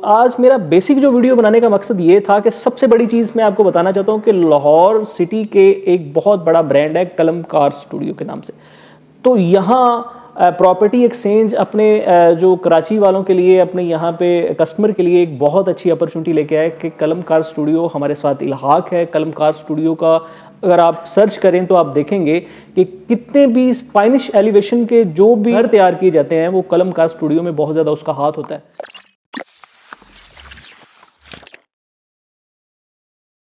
आज मेरा बेसिक जो वीडियो बनाने का मकसद ये था कि सबसे बड़ी चीज़ मैं आपको बताना चाहता हूँ कि लाहौर सिटी के एक बहुत बड़ा ब्रांड है कलम कार स्टूडियो के नाम से। तो यहाँ प्रॉपर्टी एक्सचेंज अपने जो कराची वालों के लिए, अपने यहाँ पे कस्टमर के लिए एक बहुत अच्छी अपॉर्चुनिटी लेके आए कि कलम कार स्टूडियो हमारे साथ इल्हाक है। कलम कार स्टूडियो का अगर आप सर्च करें तो आप देखेंगे कि कितने भी स्पाइनिश एलिवेशन के जो भी घर तैयार किए जाते हैं वो कलम कार स्टूडियो में बहुत ज़्यादा उसका हाथ होता है।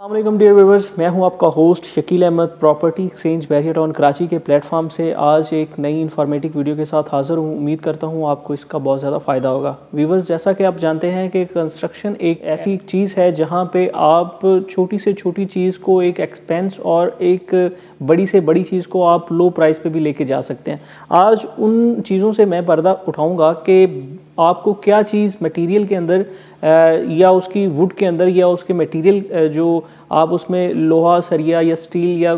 अस्सलाम डियर व्यूअर्स, मैं हूं आपका host Shakeel Ahmed property exchange barrier town Karachi के प्लेटफॉर्म से आज एक नई इन्फॉर्मेटिव वीडियो के साथ हाज़िर हूं। उम्मीद करता हूं आपको इसका बहुत ज़्यादा फ़ायदा होगा। व्यूअर्स, जैसा कि आप जानते हैं कि कंस्ट्रक्शन एक ऐसी चीज़ है जहां पे आप छोटी से छोटी चीज़ को एक एक्सपेंस और एक बड़ी से बड़ी चीज़ को आप लो प्राइस पे भी लेके जा सकते हैं। आज उन चीज़ों से मैं पर्दा उठाऊँगा कि आपको क्या चीज़ मटेरियल के अंदर या उसकी वुड के अंदर या उसके मटेरियल जो आप उसमें लोहा, सरिया या स्टील या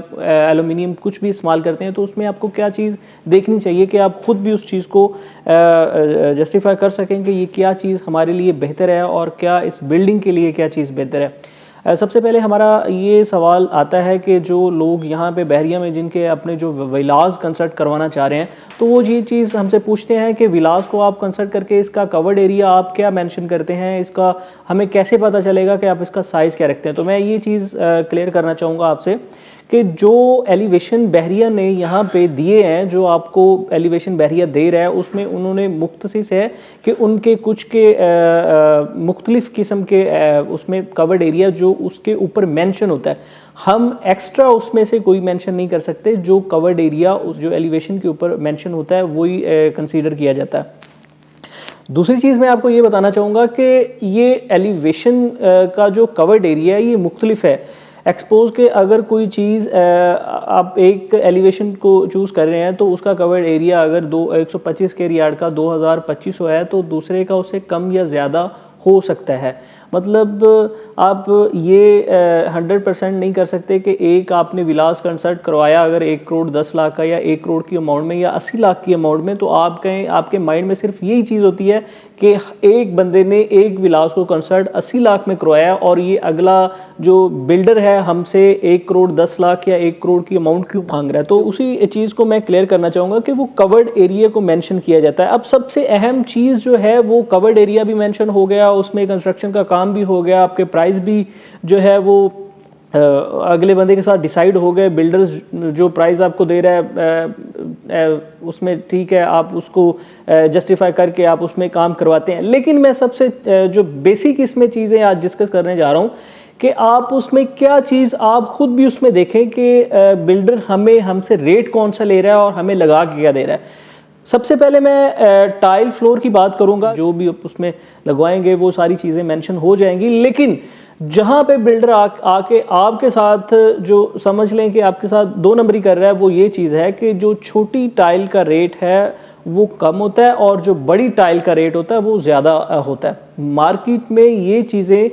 एलुमिनियम कुछ भी इस्तेमाल करते हैं तो उसमें आपको क्या चीज़ देखनी चाहिए कि आप ख़ुद भी उस चीज़ को जस्टिफाई कर सकें कि ये क्या चीज़ हमारे लिए बेहतर है और क्या इस बिल्डिंग के लिए क्या चीज़ बेहतर है। सबसे पहले हमारा ये सवाल आता है कि जो लोग यहाँ पे बहरिया में जिनके अपने जो विलास कंस्ट्रक्ट करवाना चाह रहे हैं तो वो ये चीज़ हमसे पूछते हैं कि विलास को आप कंस्ट्रक्ट करके इसका कवर्ड एरिया आप क्या मेंशन करते हैं, इसका हमें कैसे पता चलेगा कि आप इसका साइज़ क्या रखते हैं। तो मैं ये चीज़ क्लियर करना चाहूँगा आपसे कि जो एलिवेशन बहरिया ने यहाँ पे दिए हैं, जो आपको एलिवेशन बहरिया दे रहा है उसमें उन्होंने मुख्तसिस है कि उनके कुछ के मुख्तलिफ़ किस्म के उसमें कवर्ड एरिया जो उसके ऊपर मेंशन होता है, हम एक्स्ट्रा उसमें से कोई मेंशन नहीं कर सकते। जो कवर्ड एरिया उस जो एलिवेशन के ऊपर मेंशन होता है वही कंसीडर किया जाता है। दूसरी चीज़ मैं आपको ये बताना चाहूँगा कि ये एलिवेशन का जो कवर्ड एरिया है ये मुख्तलिफ है। एक्सपोज के अगर कोई चीज़ आप एक एलिवेशन को चूज़ कर रहे हैं तो उसका कवर्ड एरिया अगर 125 स्क्वायर यार्ड का 2200 है तो दूसरे का उससे कम या ज़्यादा हो सकता है। मतलब आप ये 100% नहीं कर सकते कि एक आपने विलास कंस्ट्रक्ट करवाया अगर 1 करोड़ 10 लाख का या 1 करोड़ की अमाउंट में या 80 लाख की अमाउंट में, तो आपके माइंड में सिर्फ यही चीज़ होती है कि एक बंदे ने एक विलास को कंस्ट्रक्ट 80 लाख में करवाया और ये अगला जो बिल्डर है हमसे 1 करोड़ 10 लाख या 1 करोड़ की अमाउंट क्यों मांग रहा है। तो उसी चीज़ को मैं क्लियर करना चाहूँगा कि वो कवर्ड एरिया को मेंशन किया जाता है। अब सबसे अहम चीज़ जो है वो कवर्ड एरिया भी मेंशन हो गया, उसमें कंस्ट्रक्शन का काम भी हो गया, आपके प्राइस भी जो है वो अगले बंदे के साथ डिसाइड हो गए। बिल्डर्स जो प्राइस आपको दे रहा है उसमें ठीक है, आप उसको जस्टिफाई करके आप उसमें काम करवाते हैं। लेकिन मैं सबसे जो बेसिक इसमें चीज़ें आज डिस्कस करने जा रहा हूँ कि आप उसमें क्या चीज़ आप ख़ुद भी उसमें देखें कि बिल्डर हमसे रेट कौन सा ले रहा है और हमें लगा के क्या दे रहा है। सबसे पहले मैं टाइल फ्लोर की बात करूंगा, जो भी उसमें लगवाएंगे वो सारी चीज़ें मेंशन हो जाएंगी। लेकिन जहां पे बिल्डर आके आपके साथ जो समझ लें कि आपके साथ 2 नंबरी कर रहा है वो ये चीज़ है कि जो छोटी टाइल का रेट है वो कम होता है और जो बड़ी टाइल का रेट होता है वो ज़्यादा होता है। मार्केट में ये चीज़ें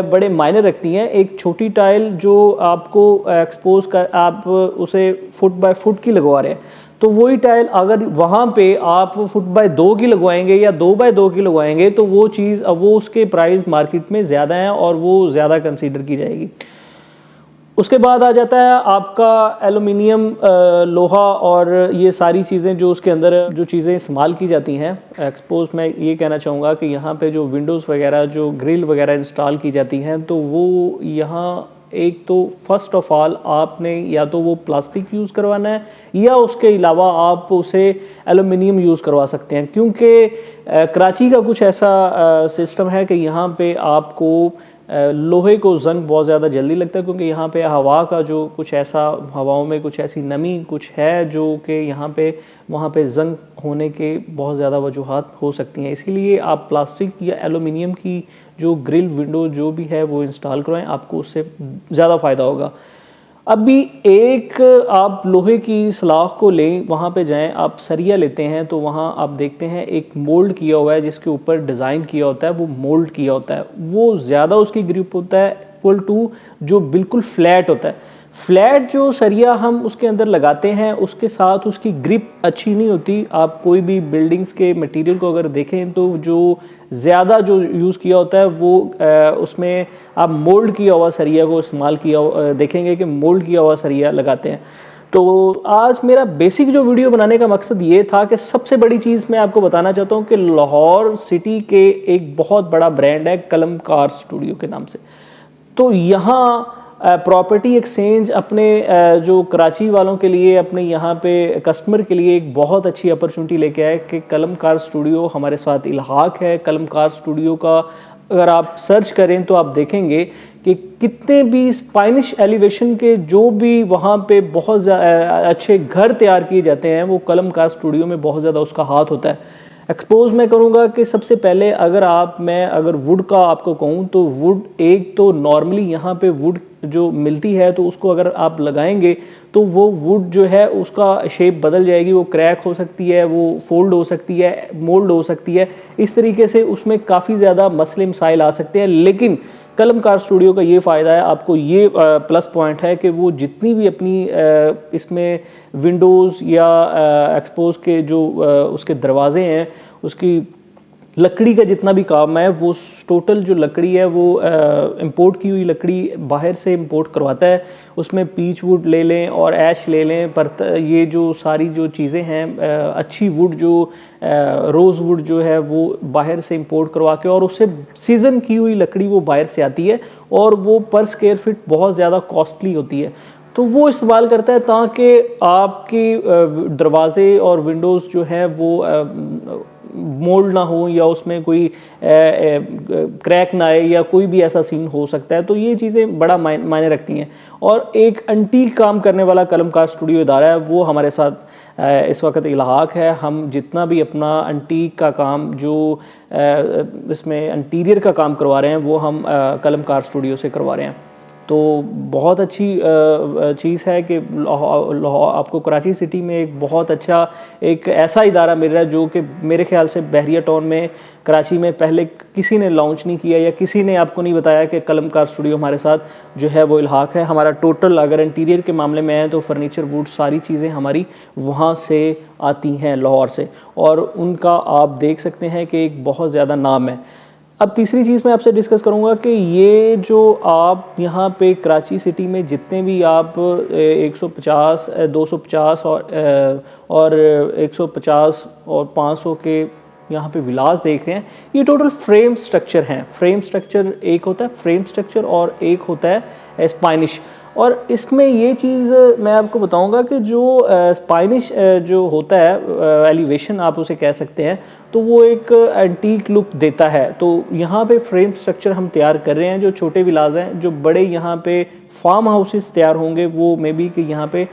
बड़े मायने रखती हैं। एक छोटी टाइल जो आपको एक्सपोज कर आप उसे फुट बाय फुट की लगवा रहे हैं तो वही टाइल अगर वहाँ पे आप फुट बाय 2 की लगवाएंगे या 2 बाय 2 की लगवाएंगे तो वो चीज़ अब वो उसके प्राइस मार्केट में ज़्यादा हैं और वो ज़्यादा कंसीडर की जाएगी। उसके बाद आ जाता है आपका एलुमिनियम, लोहा और ये सारी चीज़ें जो उसके अंदर जो चीज़ें इस्तेमाल की जाती हैं। एक्सपोज मैं ये कहना चाहूँगा कि यहाँ पे जो विंडोज़ वगैरह जो ग्रिल वगैरह इंस्टॉल की जाती हैं तो वो यहाँ एक तो फर्स्ट ऑफ ऑल आपने या तो वो प्लास्टिक यूज़ करवाना है या उसके अलावा आप उसे एलुमिनियम यूज़ करवा सकते हैं, क्योंकि कराची का कुछ ऐसा सिस्टम है कि यहाँ पे आपको लोहे को जंग बहुत ज़्यादा जल्दी लगता है, क्योंकि यहाँ पे हवा का जो कुछ ऐसा हवाओं में कुछ ऐसी नमी कुछ है जो कि यहाँ पे वहाँ पे जंग होने के बहुत ज़्यादा वजूहात हो सकती हैं। इसीलिए आप प्लास्टिक या एलुमिनियम की जो ग्रिल विंडो जो भी है वो इंस्टॉल करवाएं, आपको उससे ज़्यादा फ़ायदा होगा। अभी एक आप लोहे की सलाख को लें, वहाँ पे जाएं, आप सरिया लेते हैं तो वहाँ आप देखते हैं एक मोल्ड किया हुआ है जिसके ऊपर डिज़ाइन किया होता है, वो मोल्ड किया होता है, वो ज़्यादा उसकी ग्रिप होता है इक्वल टू जो बिल्कुल फ्लैट होता है। फ्लैट जो सरिया हम उसके अंदर लगाते हैं उसके साथ उसकी ग्रिप अच्छी नहीं होती। आप कोई भी बिल्डिंग्स के मटेरियल को अगर देखें तो जो ज़्यादा जो यूज़ किया होता है वो उसमें आप मोल्ड किया हुआ सरिया को इस्तेमाल किया देखेंगे कि मोल्ड किया हुआ सरिया लगाते हैं। तो आज मेरा बेसिक जो वीडियो बनाने का मकसद ये था कि सबसे बड़ी चीज़ मैं आपको बताना चाहता हूँ कि लाहौर सिटी के एक बहुत बड़ा ब्रांड है कलम कार स्टूडियो के नाम से। तो यहाँ प्रॉपर्टी एक्सचेंज अपने जो कराची वालों के लिए, अपने यहाँ पे कस्टमर के लिए एक बहुत अच्छी अपॉर्चुनिटी लेके आए कि कलम कार स्टूडियो हमारे साथ इल्हाक है। कलम कार स्टूडियो का अगर आप सर्च करें तो आप देखेंगे कि कितने भी स्पाइनिश एलिवेशन के जो भी वहाँ पे बहुत अच्छे घर तैयार किए जाते हैं वो कलम कार स्टूडियो में बहुत ज़्यादा उसका हाथ होता है। एक्सपोज मैं करूँगा कि सबसे पहले अगर वुड का आपको कहूँ तो वुड एक तो नॉर्मली यहाँ पे वुड जो मिलती है तो उसको अगर आप लगाएंगे तो वो वुड जो है उसका शेप बदल जाएगी, वो क्रैक हो सकती है, वो फोल्ड हो सकती है, मोल्ड हो सकती है। इस तरीके से उसमें काफ़ी ज़्यादा मसले मसाइल आ सकते हैं। लेकिन कलम कार स्टूडियो का ये फ़ायदा है, आपको ये प्लस पॉइंट है कि वो जितनी भी अपनी इसमें विंडोज़ या एक्सपोज के जो उसके दरवाजे हैं, उसकी लकड़ी का जितना भी काम है वो टोटल जो लकड़ी है वो इंपोर्ट की हुई लकड़ी बाहर से इंपोर्ट करवाता है। उसमें पीच वुड ले लें और ऐश ले लें, पर ये जो सारी जो चीज़ें हैं अच्छी वुड जो रोज़ वुड जो है वो बाहर से इंपोर्ट करवा के और उससे सीज़न की हुई लकड़ी वो बाहर से आती है और वो पर स्क्वायर फीट बहुत ज़्यादा कॉस्टली होती है। तो वो इस्तेमाल करता है ताकि आपके दरवाजे और विंडोज़ जो है वो मोल्ड ना हो या उसमें कोई क्रैक ना आए या कोई भी ऐसा सीन हो सकता है। तो ये चीज़ें बड़ा मायने रखती हैं। और एक एंटीक काम करने वाला कलम कार स्टूडियो इदारा है वो हमारे साथ इस वक्त इल्हाक है। हम जितना भी अपना एंटीक का काम जो इसमें इंटीरियर का काम करवा रहे हैं वो हम कलम कार स्टूडियो से करवा रहे हैं। तो बहुत अच्छी चीज़ है कि आपको कराची सिटी में एक बहुत अच्छा एक ऐसा इदारा मिल रहा है जो कि मेरे ख्याल से बहरिया टाउन में कराची में पहले किसी ने लॉन्च नहीं किया या किसी ने आपको नहीं बताया कि कलम कार स्टूडियो हमारे साथ जो है वो इल्हाक है। हमारा टोटल अगर इंटीरियर के मामले में है तो फर्नीचर वुड सारी चीज़ें हमारी वहाँ से आती हैं लाहौर से, और उनका आप देख सकते हैं कि एक बहुत ज़्यादा नाम है। अब तीसरी चीज़ मैं आपसे डिस्कस करूंगा कि ये जो आप यहाँ पे कराची सिटी में जितने भी आप 150, 250 और 150 और 500 के यहाँ पे विलास देख रहे हैं, ये टोटल फ्रेम स्ट्रक्चर हैं। फ्रेम स्ट्रक्चर एक होता है फ्रेम स्ट्रक्चर और एक होता है स्पाइनिश। और इसमें ये चीज़ मैं आपको बताऊंगा कि जो स्पाइनिश जो होता है एलिवेशन आप उसे कह सकते हैं, तो वो एक एंटीक लुक देता है। तो यहाँ पे फ्रेम स्ट्रक्चर हम तैयार कर रहे हैं जो छोटे विलास हैं। जो बड़े यहाँ पे फार्म हाउसेस तैयार होंगे वो मे बी कि यहाँ पे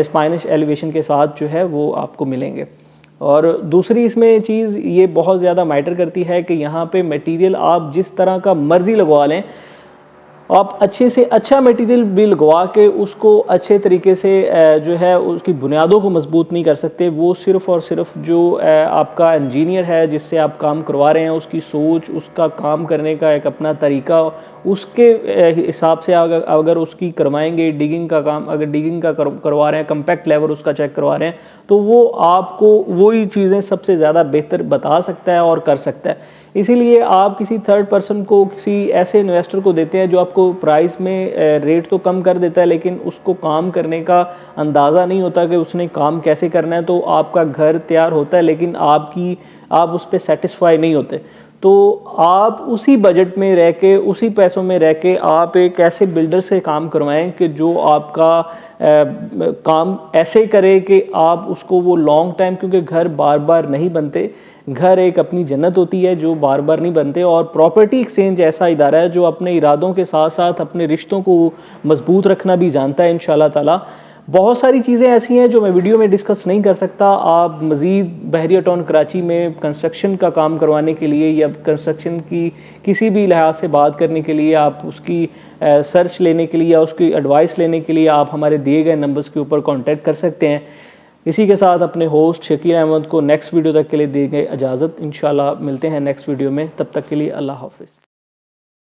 स्पाइनिश एलिवेशन के साथ जो है वो आपको मिलेंगे। और दूसरी इसमें चीज़ ये बहुत ज़्यादा मैटर करती है कि यहाँ पे मटेरियल आप जिस तरह का मर्ज़ी लगवा लें, आप अच्छे से अच्छा मटेरियल भी लगवा के उसको अच्छे तरीके से जो है उसकी बुनियादों को मजबूत नहीं कर सकते। वो सिर्फ़ और सिर्फ जो आपका इंजीनियर है जिससे आप काम करवा रहे हैं उसकी सोच, उसका काम करने का एक अपना तरीका, उसके हिसाब से अगर उसकी करवाएंगे डिगिंग का काम, अगर डिगिंग का करवा रहे हैं, कम्पैक्ट लेवल उसका चेक करवा रहे हैं, तो वो आपको वही चीज़ें सबसे ज़्यादा बेहतर बता सकता है और कर सकता है। इसीलिए आप किसी थर्ड पर्सन को, किसी ऐसे इन्वेस्टर को देते हैं जो आपको प्राइस में रेट तो कम कर देता है लेकिन उसको काम करने का अंदाज़ा नहीं होता कि उसने काम कैसे करना है। तो आपका घर तैयार होता है लेकिन आप उस पर सेटिस्फाई नहीं होते। तो आप उसी बजट में रह के, उसी पैसों में रह के आप एक ऐसे बिल्डर से काम करवाएं कि जो आपका काम ऐसे करे कि आप उसको वो लॉन्ग टाइम, क्योंकि घर बार बार नहीं बनते, घर एक अपनी जन्नत होती है जो बार बार नहीं बनते। और प्रॉपर्टी एक्सचेंज ऐसा इदारा है जो अपने इरादों के साथ साथ अपने रिश्तों को मजबूत रखना भी जानता है इंशाल्लाह ताला। बहुत सारी चीज़ें ऐसी हैं जो मैं वीडियो में डिस्कस नहीं कर सकता। आप मज़ीद बहरिया टाउन कराची में कंस्ट्रक्शन का काम करवाने के लिए या कंस्ट्रक्शन की किसी भी लिहाज से बात करने के लिए, आप उसकी सर्च लेने के लिए या उसकी एडवाइस लेने के लिए आप हमारे दिए गए नंबर्स के ऊपर कॉन्टैक्ट कर सकते हैं। इसी के साथ अपने होस्ट शकील अहमद को नेक्स्ट वीडियो तक के लिए दी गई इजाज़त। इंशाल्लाह मिलते हैं नेक्स्ट वीडियो में, तब तक के लिए अल्लाह हाफ़िज़।